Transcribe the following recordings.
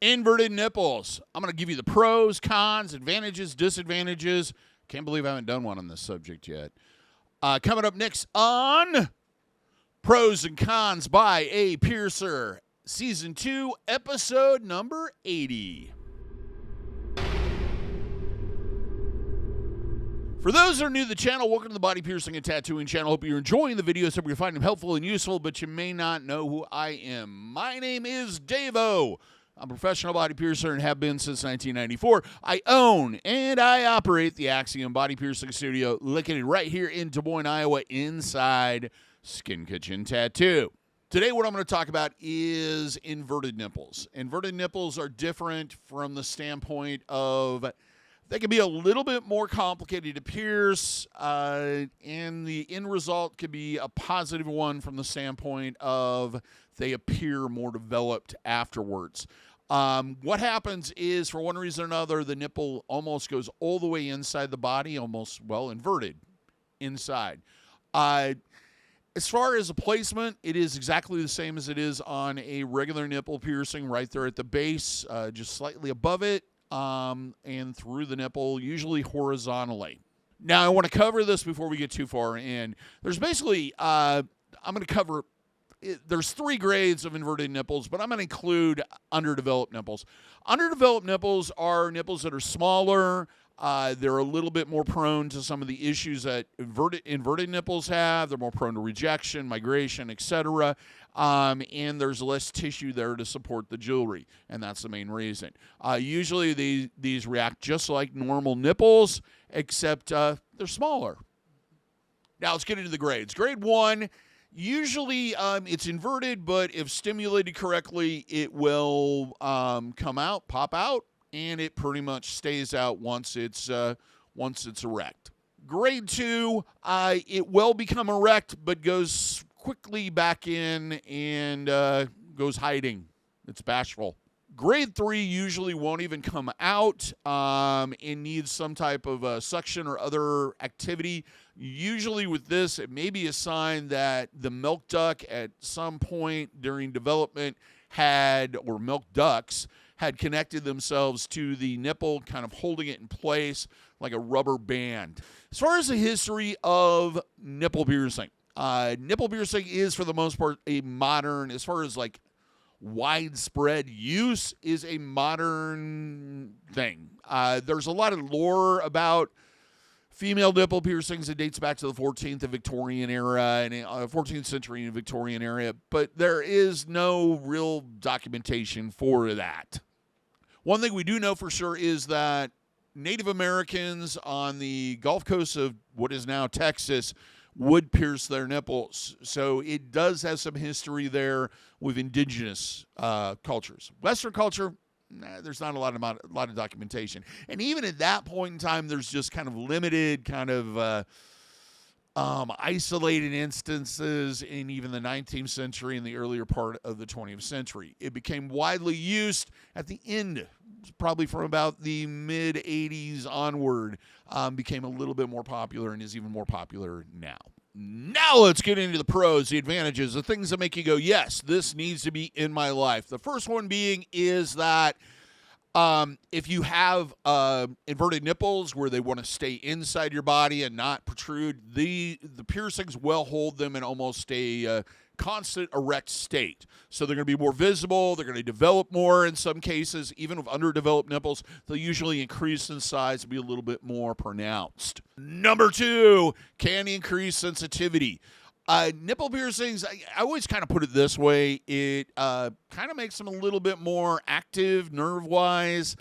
Inverted nipples. I'm going to give you the pros, cons, advantages, disadvantages. Can't believe I haven't done one on this subject yet. Coming up next on Pros and Cons by a Piercer, Season 2, Episode number 80. For those that are new to the channel, welcome to the Body Piercing and Tattooing channel. Hope you're enjoying the videos. Hope you find them helpful and useful, but you may not know who I am. My name is DaVo. I'm a professional body piercer and have been since 1994. I own and I operate the Axiom Body Piercing Studio located right here in Des Moines, Iowa, inside Skin Kitchen Tattoo. Today what I'm going to talk about is inverted nipples. Inverted nipples are different from the standpoint of they can be a little bit more complicated to pierce, and the end result could be a positive one from the standpoint of they appear more developed afterwards. What happens is, for one reason or another, the nipple almost goes all the way inside the body, almost, well, inverted inside. As far as a placement, it is exactly the same as it is on a regular nipple piercing, right there at the base, just slightly above it, and through the nipple, usually horizontally. Now, I want to cover this before we get too far in. There's basically, I'm going to cover, there's 3 grades of inverted nipples, but I'm going to include underdeveloped nipples. Underdeveloped nipples are nipples that are smaller. They're a little bit more prone to some of the issues that inverted nipples have. They're more prone to rejection, migration, etc. And there's less tissue there to support the jewelry, and that's the main reason. Usually these react just like normal nipples, except they're smaller. Now let's get into the grades. Grade 1, usually it's inverted, but if stimulated correctly, it will come out, pop out, and it pretty much stays out once it's erect. Grade 2, it will become erect, but goes quickly back in and goes hiding. It's bashful. Grade 3 usually won't even come out and needs some type of suction or other activity. Usually with this, it may be a sign that the milk duct at some point during development or milk ducts, had connected themselves to the nipple, kind of holding it in place like a rubber band. As far as the history of nipple piercing is, for the most part, a modern, as far as like widespread use, is a modern thing. There's a lot of lore about female nipple piercings that dates back to the 14th and Victorian era and 14th century and Victorian era, but there is no real documentation for that. One thing we do know for sure is that Native Americans on the Gulf Coast of what is now Texas would pierce their nipples. So it does have some history there with indigenous cultures. Western culture, there's not a lot of documentation. And even at that point in time, there's just kind of limited isolated instances in even the 19th century and the earlier part of the 20th century. It became widely used at the end, probably from about the mid-'80s onward, became a little bit more popular and is even more popular now. Now let's get into the pros, the advantages, the things that make you go, yes, this needs to be in my life. The first one being is that if you have inverted nipples where they want to stay inside your body and not protrude, the piercings will hold them in almost a constant erect state. So they're going to be more visible. They're going to develop more in some cases. Even with underdeveloped nipples, they'll usually increase in size and be a little bit more pronounced. Number 2, can increase sensitivity. Nipple piercings, I always kind of put it this way. It kind of makes them a little bit more active nerve-wise.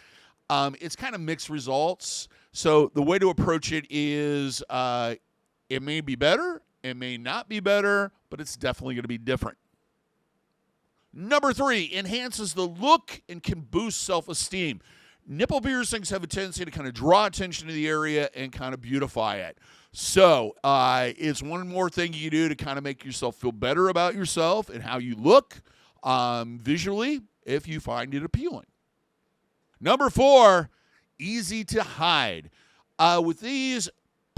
It's kind of mixed results. So the way to approach it is it may be better, it may not be better, but it's definitely going to be different. Number 3, enhances the look and can boost self-esteem. Nipple piercings have a tendency to kind of draw attention to the area and kind of beautify it. So it's one more thing you do to kind of make yourself feel better about yourself and how you look visually if you find it appealing. Number 4, easy to hide. With these,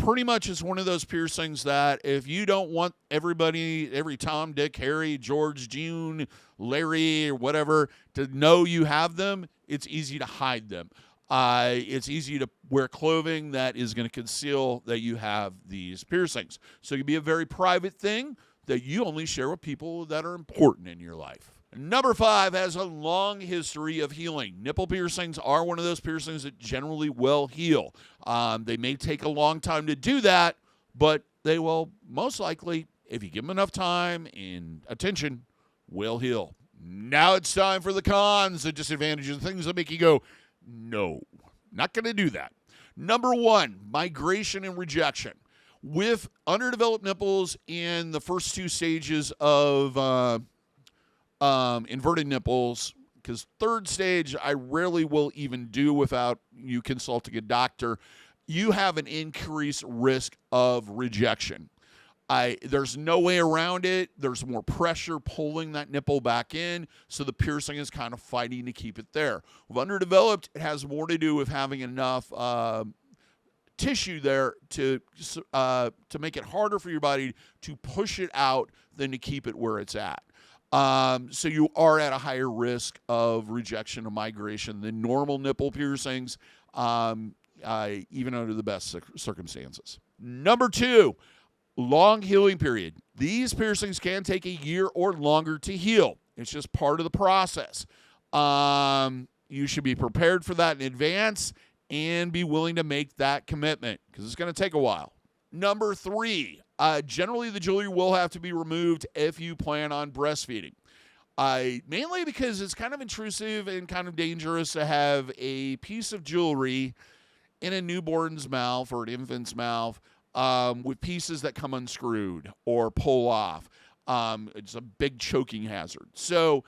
pretty much is one of those piercings that if you don't want everybody, every Tom, Dick, Harry, George, June, Larry, or whatever, to know you have them, it's easy to hide them. It's easy to wear clothing that is going to conceal that you have these piercings. So it can be a very private thing that you only share with people that are important in your life. Number 5 has a long history of healing. Nipple piercings are one of those piercings that generally will heal. They may take a long time to do that, but they will most likely, if you give them enough time and attention, will heal. Now it's time for the cons, the disadvantages, the things that make you go, no, not going to do that. Number 1, migration and rejection. With underdeveloped nipples in the first 2 stages of inverted nipples, because 3rd stage I rarely will even do without you consulting a doctor, you have an increased risk of rejection. There's no way around it. There's more pressure pulling that nipple back in, so the piercing is kind of fighting to keep it there. With underdeveloped, it has more to do with having enough tissue there to make it harder for your body to push it out than to keep it where it's at. So you are at a higher risk of rejection or migration than normal nipple piercings, even under the best circumstances. Number 2, long healing period. These piercings can take a year or longer to heal. It's just part of the process. You should be prepared for that in advance and be willing to make that commitment because it's going to take a while. Number 3, generally the jewelry will have to be removed if you plan on breastfeeding. Mainly because it's kind of intrusive and kind of dangerous to have a piece of jewelry in a newborn's mouth or an infant's mouth with pieces that come unscrewed or pull off. It's a big choking hazard. So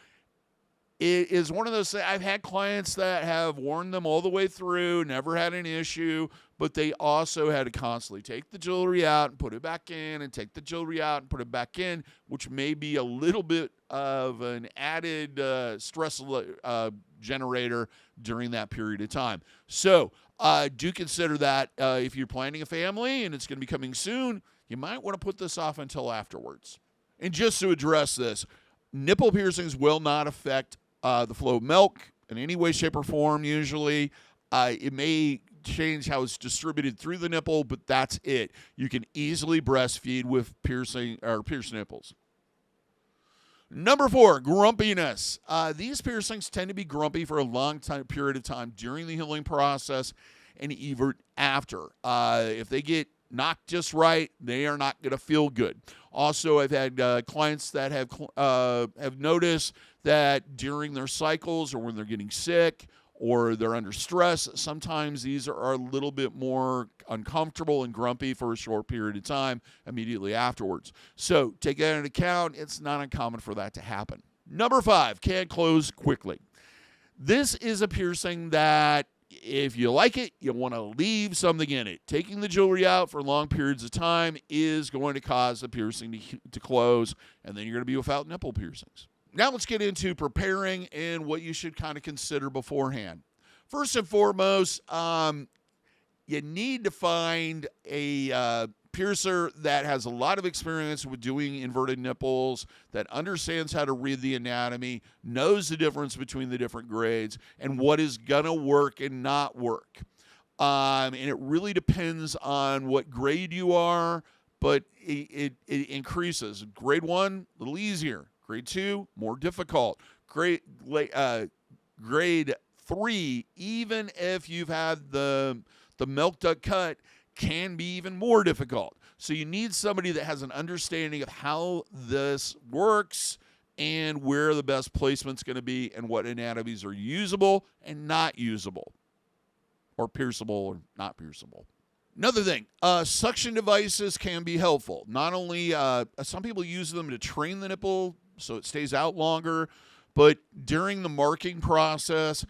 it is one of those things. I've had clients that have worn them all the way through, never had an issue, but they also had to constantly take the jewelry out and put it back in and take the jewelry out and put it back in, which may be a little bit of an added stress generator during that period of time. So do consider that if you're planning a family and it's going to be coming soon, you might want to put this off until afterwards. And just to address this, nipple piercings will not affect the flow of milk in any way, shape, or form usually. It may change how it's distributed through the nipple, but that's it. You can easily breastfeed with pierced nipples. Number 4, grumpiness. These piercings tend to be grumpy for a long period of time during the healing process and even after. If they get knocked just right, they are not going to feel good. Also, I've had clients that have noticed that during their cycles or when they're getting sick or they're under stress, sometimes these are a little bit more uncomfortable and grumpy for a short period of time immediately afterwards. So take that into account. It's not uncommon for that to happen. Number 5, can close quickly. This is a piercing that if you like it, you want to leave something in it. Taking the jewelry out for long periods of time is going to cause the piercing to close, and then you're going to be without nipple piercings. Now let's get into preparing and what you should kind of consider beforehand. First and foremost, you need to find a piercer that has a lot of experience with doing inverted nipples, that understands how to read the anatomy, knows the difference between the different grades, and what is going to work and not work. And it really depends on what grade you are, but it increases. Grade 1, a little easier. Grade 2, more difficult. Grade 3, even if you've had the milk duct cut, can be even more difficult. So you need somebody that has an understanding of how this works and where the best placement's going to be and what anatomies are usable and not usable, or pierceable or not pierceable. Another thing, suction devices can be helpful. Not only, some people use them to train the nipple so it stays out longer, but during the marking process,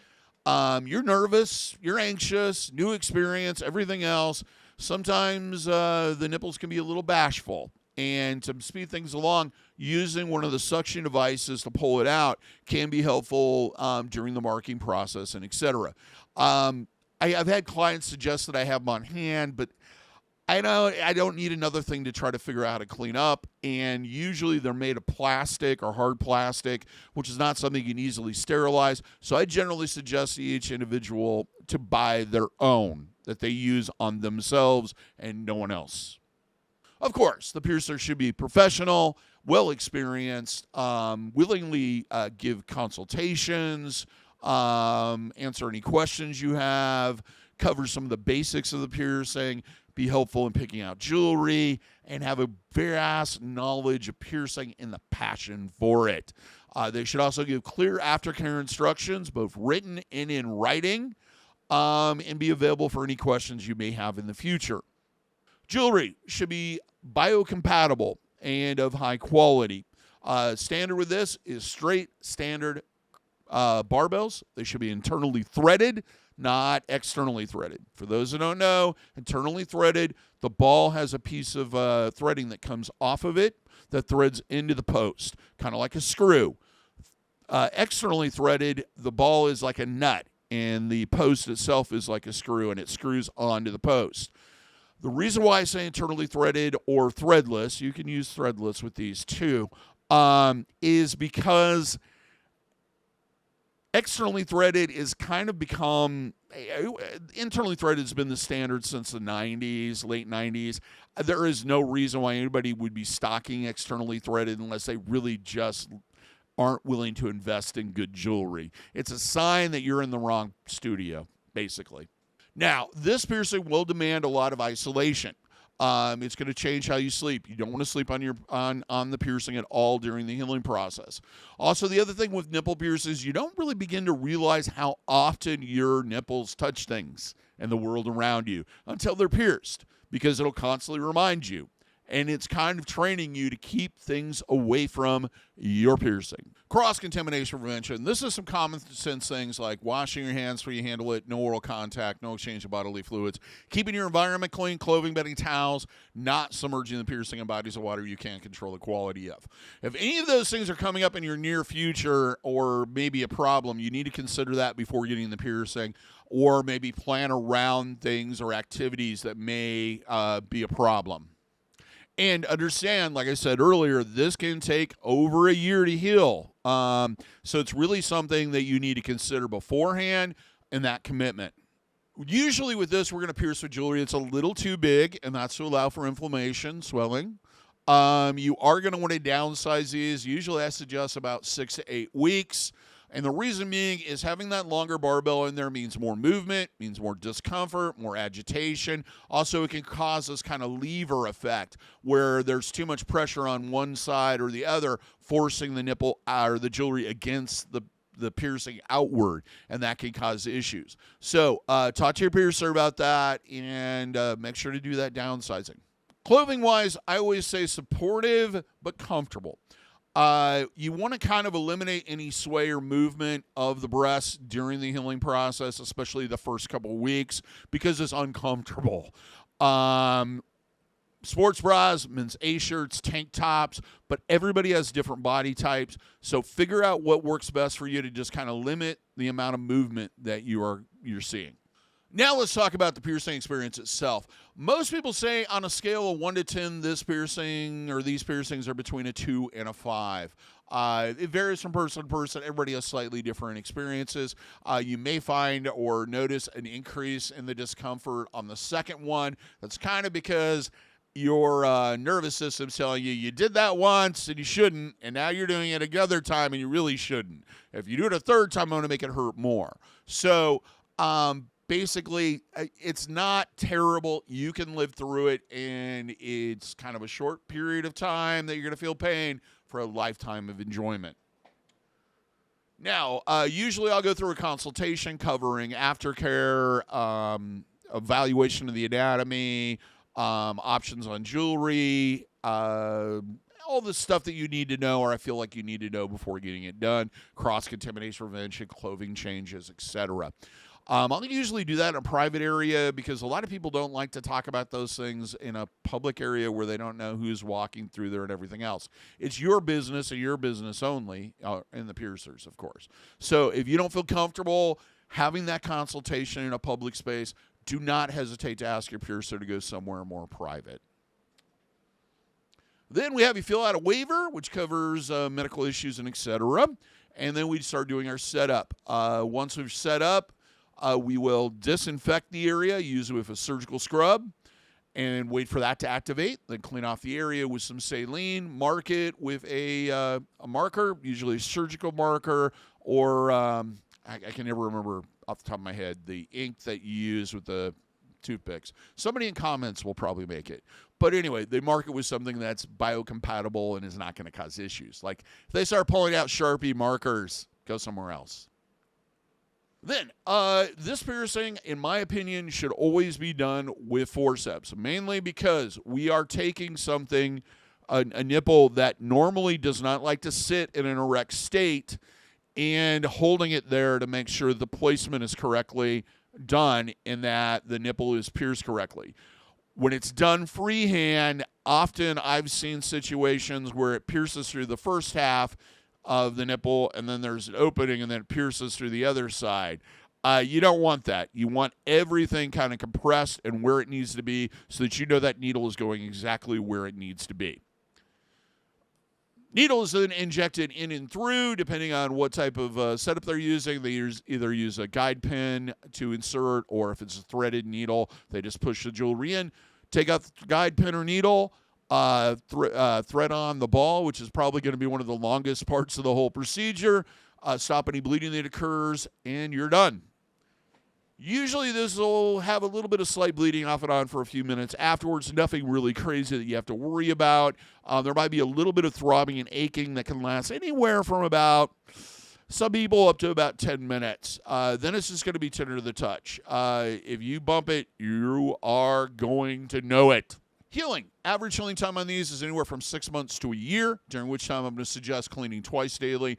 you're nervous, you're anxious, new experience, everything else. Sometimes the nipples can be a little bashful, and to speed things along, using one of the suction devices to pull it out can be helpful during the marking process and etc. I've had clients suggest that I have them on hand, but I know I don't need another thing to try to figure out how to clean up, and usually they're made of plastic or hard plastic, which is not something you can easily sterilize. So I generally suggest each individual to buy their own that they use on themselves and no one else. Of course, the piercer should be professional, well experienced, willingly give consultations, answer any questions you have, cover some of the basics of the piercing, be helpful in picking out jewelry, and have a vast knowledge of piercing and the passion for it. They should also give clear aftercare instructions, both written and in writing, and be available for any questions you may have in the future. Jewelry should be biocompatible and of high quality. Standard with this is straight, standard barbells. They should be internally threaded, not externally threaded. For those who don't know, internally threaded, the ball has a piece of threading that comes off of it that threads into the post, kind of like a screw. Externally threaded, the ball is like a nut, and the post itself is like a screw, and it screws onto the post. The reason why I say internally threaded or threadless, you can use threadless with these too, is because externally threaded is kind of become, internally threaded has been the standard since the 90s, late 90s. There is no reason why anybody would be stocking externally threaded unless they really just aren't willing to invest in good jewelry. It's a sign that you're in the wrong studio, basically. Now, this piercing will demand a lot of isolation. It's going to change how you sleep. You don't want to sleep on the piercing at all during the healing process. Also, the other thing with nipple piercings, you don't really begin to realize how often your nipples touch things and the world around you until they're pierced, because it'll constantly remind you. And it's kind of training you to keep things away from your piercing. Cross-contamination prevention. This is some common sense things like washing your hands before you handle it, no oral contact, no exchange of bodily fluids, keeping your environment clean, clothing, bedding, towels, not submerging the piercing in bodies of water you can't control the quality of. If any of those things are coming up in your near future or maybe a problem, you need to consider that before getting the piercing, or maybe plan around things or activities that may be a problem. And understand, like I said earlier, this can take over a year to heal. So it's really something that you need to consider beforehand and that commitment. Usually with this, we're going to pierce with jewelry that's a little too big, and that's to allow for inflammation, swelling. You are going to want to downsize these. Usually I suggest about 6 to 8 weeks. And the reason being is having that longer barbell in there means more movement, means more discomfort, more agitation. Also, it can cause this kind of lever effect where there's too much pressure on one side or the other, forcing the nipple or the jewelry against the piercing outward, and that can cause issues. So talk to your piercer about that, and make sure to do that downsizing. Clothing-wise, I always say supportive but comfortable. You want to kind of eliminate any sway or movement of the breasts during the healing process, especially the first couple of weeks, because it's uncomfortable. Sports bras, men's A-shirts, tank tops, but everybody has different body types, so figure out what works best for you to just kind of limit the amount of movement that you're seeing. Now let's talk about the piercing experience itself. Most people say on a scale of 1 to 10, this piercing or these piercings are between a 2 and a 5. It varies from person to person. Everybody has slightly different experiences. You may find or notice an increase in the discomfort on the second one. That's kind of because your nervous system's telling you you did that once and you shouldn't, and now you're doing it another time and you really shouldn't. If you do it a third time, I'm going to make it hurt more. So, basically, it's not terrible. You can live through it, and it's kind of a short period of time that you're going to feel pain for a lifetime of enjoyment. Now, usually I'll go through a consultation covering aftercare, evaluation of the anatomy, options on jewelry, all the stuff that you need to know, or I feel like you need to know before getting it done, cross-contamination prevention, clothing changes, etc. I'll usually do that in a private area because a lot of people don't like to talk about those things in a public area where they don't know who's walking through there and everything else. It's your business and your business only, and the piercers, of course. So if you don't feel comfortable having that consultation in a public space, do not hesitate to ask your piercer to go somewhere more private. Then we have you fill out a waiver, which covers medical issues and etc. And then we start doing our setup. Once we've set up, we will disinfect the area, usually with a surgical scrub, and wait for that to activate. Then clean off the area with some saline, mark it with a marker, usually a surgical marker, or I can never remember off the top of my head the ink that you use with the toothpicks. Somebody in comments will probably make it. But anyway, they mark it with something that's biocompatible and is not going to cause issues. Like if they start pulling out Sharpie markers, go somewhere else. Then, this piercing, in my opinion, should always be done with forceps, mainly because we are taking something, a nipple that normally does not like to sit in an erect state, and holding it there to make sure the placement is correctly done and that the nipple is pierced correctly. When it's done freehand, often I've seen situations where it pierces through the first half of the nipple, and then there's an opening, and then it pierces through the other side. You don't want that. You want everything kind of compressed and where it needs to be so that you know that needle is going exactly where it needs to be. Needle is then injected in and through, depending on what type of setup they're using. They either use a guide pin to insert, or if it's a threaded needle, they just push the jewelry in, take out the guide pin or needle, thread on the ball, which is probably going to be one of the longest parts of the whole procedure, stop any bleeding that occurs, and you're done. Usually this will have a little bit of slight bleeding off and on for a few minutes afterwards. Nothing really crazy that you have to worry about. There might be a little bit of throbbing and aching that can last anywhere from about, some people, up to about 10 minutes. Then it's just going to be tender to the touch. If you bump it, you are going to know it. Healing. Average healing time on these is anywhere from 6 months to a year, during which time I'm going to suggest cleaning twice daily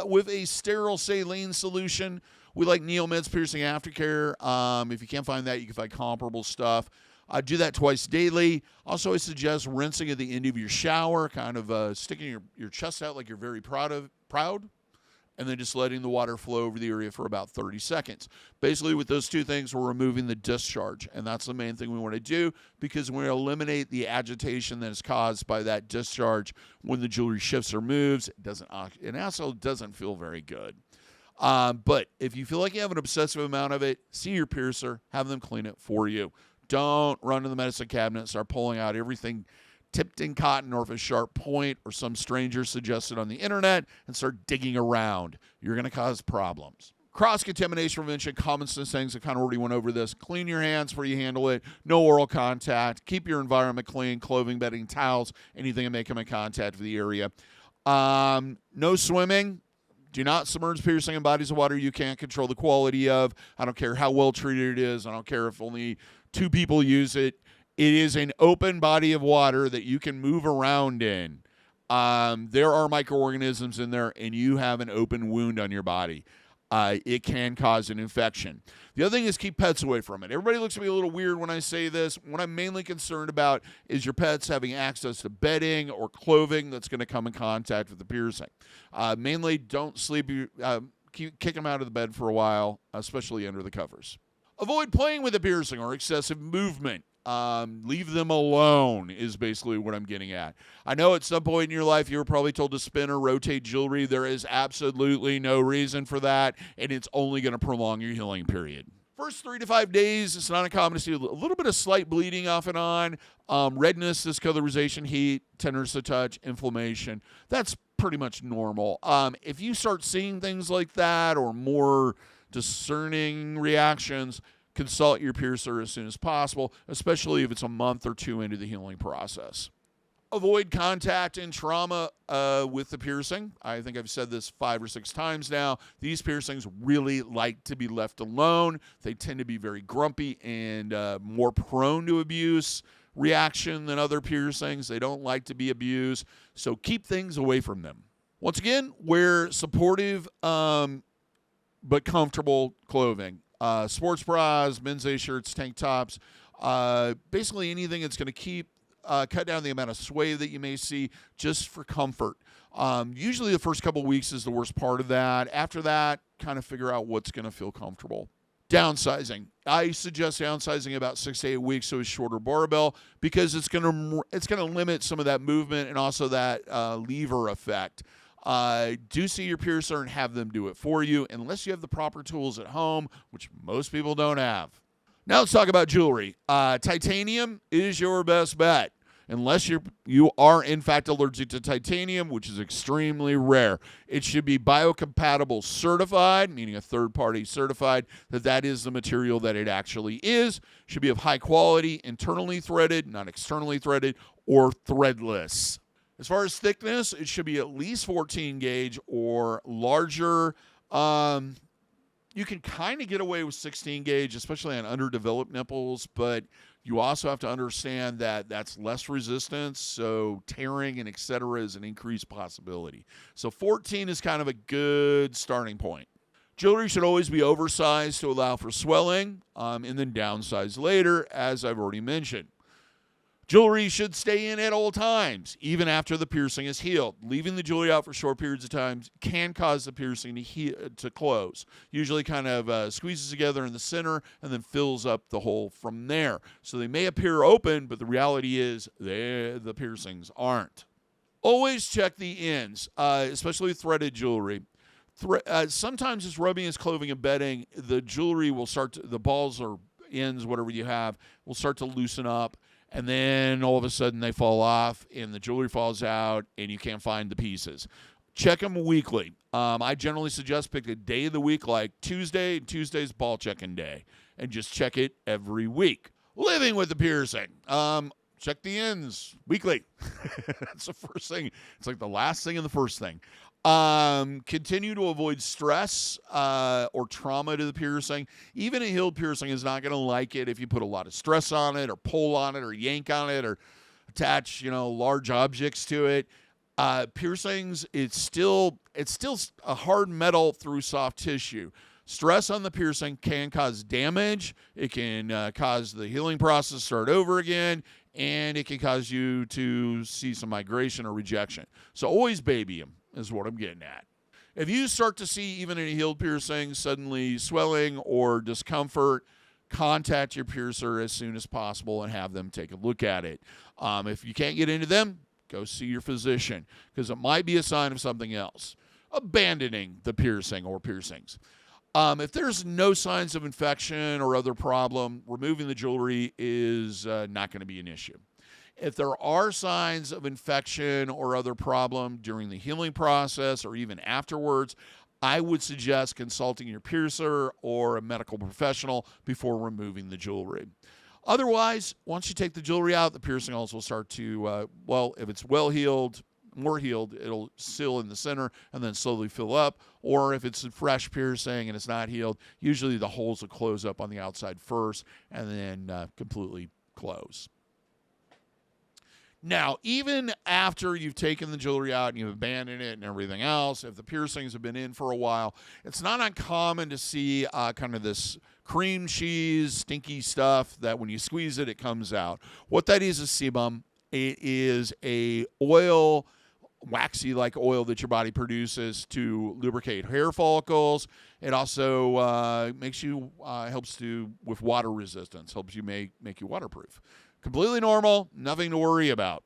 with a sterile saline solution. We like Neomed's Piercing Aftercare. If you can't find that, you can find comparable stuff. Do that twice daily. Also, I suggest rinsing at the end of your shower, kind of sticking your chest out like you're very proud, and then just letting the water flow over the area for about 30 seconds. Basically, with those two things, we're removing the discharge, and that's the main thing we want to do, because we eliminate the agitation that is caused by that discharge when the jewelry shifts or moves. It also doesn't feel very good. But if you feel like you have an obsessive amount of it, see your piercer, have them clean it for you. Don't run to the medicine cabinet and start pulling out everything tipped in cotton, or if a sharp point or some stranger suggested on the internet, and start digging around. You're going to cause problems. Cross-contamination prevention, common sense things. I kind of already went over this. Clean your hands before you handle it. No oral contact. Keep your environment clean. Clothing, bedding, towels, anything that may come in contact with the area. No swimming. Do not submerge piercing in bodies of water you can't control the quality of. I don't care how well treated it is. I don't care if only 2 people use it. It is an open body of water that you can move around in. There are microorganisms in there, and you have an open wound on your body. It can cause an infection. The other thing is keep pets away from it. Everybody looks at me a little weird when I say this. What I'm mainly concerned about is your pets having access to bedding or clothing that's going to come in contact with the piercing. Mainly don't sleep. Kick them out of the bed for a while, especially under the covers. Avoid playing with the piercing or excessive movement. Leave them alone is basically what I'm getting at. I know at some point in your life you were probably told to spin or rotate jewelry. There is absolutely no reason for that, and it's only going to prolong your healing period. First 3 to 5 days, it's not uncommon to see a little bit of slight bleeding off and on, redness, discolorization, heat, tenderness to touch, inflammation. That's pretty much normal. If you start seeing things like that or more discerning reactions, consult your piercer as soon as possible, especially if it's a month or 2 into the healing process. Avoid contact and trauma with the piercing. I think I've said this 5 or 6 times now. These piercings really like to be left alone. They tend to be very grumpy and more prone to abuse reaction than other piercings. They don't like to be abused, so keep things away from them. Once again, wear supportive but comfortable clothing. Sports bras, men's A-shirts, tank tops, basically anything that's going to cut down the amount of sway that you may see, just for comfort. Usually the first couple weeks is the worst part of that. After that, kind of figure out what's going to feel comfortable. Downsizing. I suggest downsizing about 6 to 8 weeks to a shorter barbell because it's gonna limit some of that movement and also that lever effect. Do see your piercer and have them do it for you unless you have the proper tools at home, which most people don't have. Now let's talk about jewelry. Titanium is your best bet. Unless you are in fact allergic to titanium, which is extremely rare. It should be biocompatible certified, meaning a third party certified that is the material that it actually is. Should be of high quality, internally threaded, not externally threaded, or threadless. As far as thickness, it should be at least 14 gauge or larger. You can kind of get away with 16 gauge, especially on underdeveloped nipples, but you also have to understand that that's less resistance, so tearing and et cetera is an increased possibility. So 14 is kind of a good starting point. Jewelry should always be oversized to allow for swelling, and then downsized later, as I've already mentioned. Jewelry should stay in at all times, even after the piercing is healed. Leaving the jewelry out for short periods of time can cause the piercing to close. Usually kind of squeezes together in the center and then fills up the hole from there. So they may appear open, but the reality is the piercings aren't. Always check the ends, especially threaded jewelry. Sometimes it's rubbing, it's clothing, and bedding. The jewelry will the balls or ends, whatever you have, will start to loosen up. And then all of a sudden they fall off and the jewelry falls out and you can't find the pieces. Check them weekly. I generally suggest pick a day of the week like Tuesday. Tuesday's ball checking day. And just check it every week. Living with the piercing. Check the ends weekly. That's the first thing. It's like the last thing and the first thing. Continue to avoid stress or trauma to the piercing. Even a healed piercing is not going to like it if you put a lot of stress on it or pull on it or yank on it or attach, large objects to it. Piercings, it's still a hard metal through soft tissue. Stress on the piercing can cause damage. It can cause the healing process to start over again, and it can cause you to see some migration or rejection. So always baby them. Is what I'm getting at. If you start to see, even in a healed piercing, suddenly swelling or discomfort, contact your piercer as soon as possible and have them take a look at it. If you can't get into them, go see your physician because it might be a sign of something else. Abandoning the piercing or piercings. If there's no signs of infection or other problem, removing the jewelry is not going to be an issue. If there are signs of infection or other problem during the healing process or even afterwards, I would suggest consulting your piercer or a medical professional before removing the jewelry. Otherwise, once you take the jewelry out, the piercing also will start to, if it's more healed, it'll seal in the center and then slowly fill up. Or if it's a fresh piercing and it's not healed, usually the holes will close up on the outside first and then completely close. Now, even after you've taken the jewelry out and you've abandoned it and everything else, if the piercings have been in for a while, it's not uncommon to see kind of this cream cheese, stinky stuff that when you squeeze it, it comes out. What that is sebum. It is a oil, waxy-like oil that your body produces to lubricate hair follicles. It also helps with water resistance, helps you make you waterproof. Completely normal, nothing to worry about.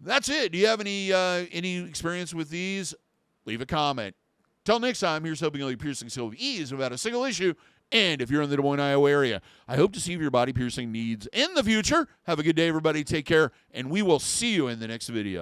That's it. Do you have any experience with these? Leave a comment. Till next time, here's hoping all your piercings heal with ease without a single issue. And if you're in the Des Moines, Iowa area, I hope to see your body piercing needs in the future. Have a good day, everybody. Take care, and we will see you in the next video.